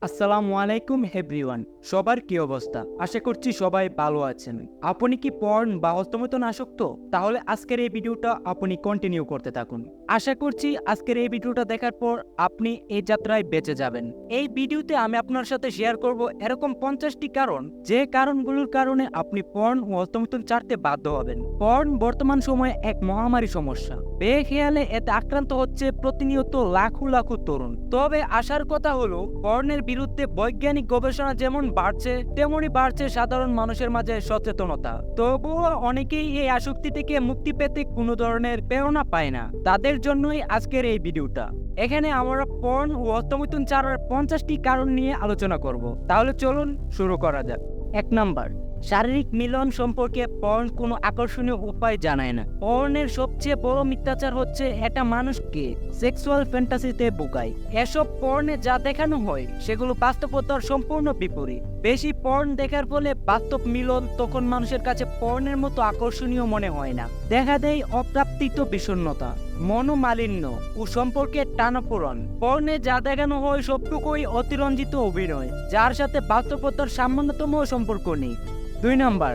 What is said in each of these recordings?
আসসালামু আলাইকুম এভরিওয়ান। সবার কি অবস্থা? আশা করছি সবাই ভালো আছেন। আপনি কি পর্ন বা হস্তমৈথুন আসক্ত? তাহলে আজকের এই ভিডিওটা আপনি কন্টিনিউ করতে থাকুন। আশা করছি আজকের এই ভিডিওটা দেখার পর আপনি এই যাত্রায় বেঁচে যাবেন। এই ভিডিওতে আমি আপনার সাথে শেয়ার করব এরকম 50টি কারণ, যে কারণগুলোর কারণে আপনি পর্ন ও হস্তমৈথুন ছাড়তে বাধ্য হবেন। পর্ন বর্তমান সময়ে এক মহামারী সমস্যা। বেখেয়ালে এতে আক্রান্ত হচ্ছে প্রতিনিয়ত লাখো লাখো তরুণ। তবে আসার কথা হলো, পর্নের বিরুদ্ধে বৈজ্ঞানিক গবেষণা যেমন বাড়ছে, তেমনি বাড়ছে সাধারণ মানুষের মাঝে সচেতনতা। তবুও অনেকেই এই আসক্তি থেকে মুক্তি পেতে কোনো ধরনের প্রেরণা পায় না। তাদের জন্যই আজকের এই ভিডিওটা। এখানে আমরা পর্ন ও হস্তমৈথুন ছাড়ার 50টি কারণ নিয়ে আলোচনা করব। তাহলে চলুন শুরু করা যাক। 1 নাম্বার, শারীরিক মিলন সম্পর্কে পর্ন কোনো আকর্ষণীয় উপায় জানায় না। পর্নের সবচেয়ে বড় মিথ্যাচার হচ্ছে এটা মানুষকে সেক্সুয়াল ফ্যান্টাসিতে বোকায়। এসব পর্নে যা দেখানো হয় সেগুলো বাস্তবতার সম্পূর্ণ বিপরীত। বেশি পর্ন দেখার ফলে বাস্তব মিলন তখন মানুষের কাছে পর্নের মতো আকর্ষণীয় মনে হয় না। দেখা দেয় অপ্রাপ্তিত বিষণ্ণতা, মনোমালিন্য ও সম্পর্কের টানাপোড়ন। পর্নে যা দেখানো হয় সবটুকুই অতিরঞ্জিত অভিনয়, যার সাথে বাস্তবতার সামান্যতম সম্পর্ক নেই। 2 নাম্বার,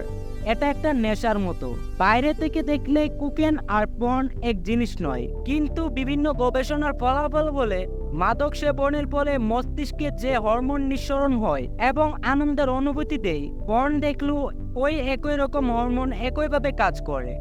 এটা একটা নেশার মতো। বাইরে থেকে দেখলে কোকেন আর পর্ন এক জিনিস নয়, কিন্তু বিভিন্ন গবেষণার ফলাফল বলে মাদক সেবনের ফলে মস্তিষ্কে যে হরমোন নিঃসরণ হয় এবং আনন্দের অনুভূতি দেয়, পর্ন দেখলেও ওই একই রকম হরমোন একইভাবে কাজ করে।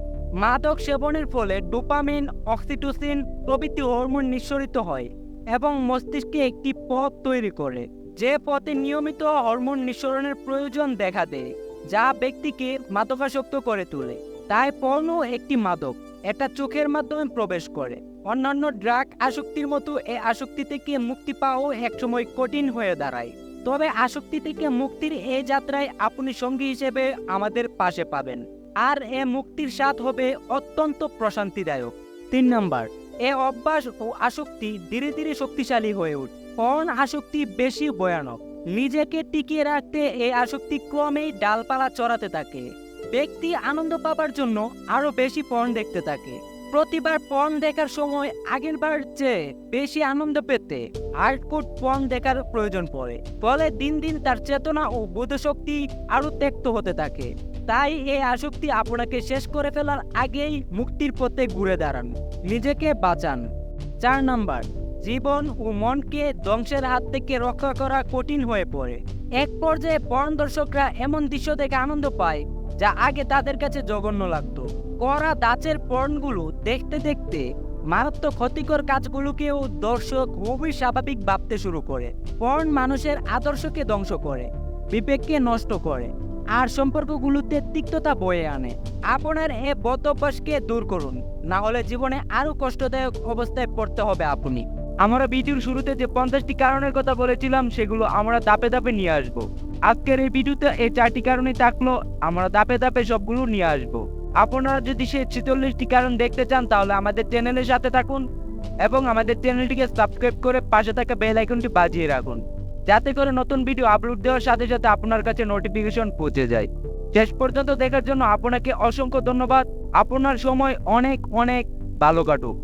মাদক সেবনের ফলে ডোপামিন, অক্সিটোসিন প্রভৃতি হরমোন নিঃসরিত হয় এবং মস্তিষ্কে একটি পথ তৈরি করে, যে পথে নিয়মিত হরমোন নিঃসরণের প্রয়োজন দেখা দেয়, যা ব্যক্তিকে মাদকাসক্ত করে তোলে। তাই পর্ন একটি মাদক, এটা চোখের মাধ্যমে প্রবেশ করে। অন্যান্য ড্রাগ আসক্তির মতো এই আসক্তি থেকে মুক্তি পাওয়াও একসময় কঠিন হয়ে দাঁড়ায়। তবে আসক্তি থেকে মুক্তির এই যাত্রায় আপনি সঙ্গী হিসেবে আমাদের পাশে পাবেন, আর এ মুক্তির স্বাদ হবে অত্যন্ত প্রশান্তিদায়ক। 3 নাম্বার, এ অভ্যাস ও আসক্তি ধীরে ধীরে শক্তিশালী হয়ে ওঠে। পর্ন আসক্তি বেশি ভয়ানক। নিজেকে টিকিয়ে রাখতে এই আসক্তি ক্রমেই ডালপালা চড়াতে থাকে। ব্যক্তি আনন্দ পাবার জন্য আরো বেশি পর্ন দেখতে থাকে। প্রতিবার পর্ন দেখার সময় আগের বার চেয়ে বেশি আনন্দ পেতে হার্ডকোর পর্ন দেখার প্রয়োজন পড়ে। ফলে দিন দিন তার চেতনা ও বোধশক্তি আরো ত্যক্ত হতে থাকে। তাই এই আসক্তি আপনাকে শেষ করে ফেলার আগেই মুক্তির পথে ঘুরে দাঁড়ান। নিজেকে বাঁচান। 4 নাম্বার, জীবন ও মনকে ধ্বংসের হাত থেকে রক্ষা করা কঠিন হয়ে পড়ে। এক পর্যায়ে পর্ন দর্শকরা এমন দৃশ্য দেখে আনন্দ পায় যা আগে তাদের কাছে জঘন্য লাগতো। কড়া দাঁতের পর্নগুলো দেখতে দেখতে মারাত্মক ক্ষতিকর কাজগুলোকেও দর্শক খুবই স্বাভাবিক ভাবতে শুরু করে। পর্ন মানুষের আদর্শকে ধ্বংস করে, বিবেককে নষ্ট করে, আর সম্পর্কগুলোতে তিক্ততা বয়ে আনে। আপনার এ বদ অভ্যাসকে দূর করুন, না হলে জীবনে আরো কষ্টদায়ক অবস্থায় পড়তে হবে আপনি। আমরা ভিডিওর শুরুতে যে 50টি কারণের কথা বলেছিলাম সেগুলো আমরা ধাপে ধাপে নিয়ে আসব। আজকের এই ভিডিওতে এই 4টি কারণই থাকলো, আমরা ধাপে ধাপে সবগুলো নিয়ে আসব। আপনারা যদি সেই 46টি কারণ দেখতে চান তাহলে আমাদের চ্যানেলের সাথে থাকুন এবং আমাদের চ্যানেলটিকে সাবস্ক্রাইব করে পাশে থাকা বেল আইকনটি বাজিয়ে রাখুন, যাতে করে নতুন ভিডিও আপলোড দেওয়ার সাথে সাথে আপনার কাছে নোটিফিকেশন পৌঁছে যায়। শেষ পর্যন্ত দেখার জন্য আপনাকে অসংখ্য ধন্যবাদ। আপনার সময় অনেক অনেক ভালো কাটুক।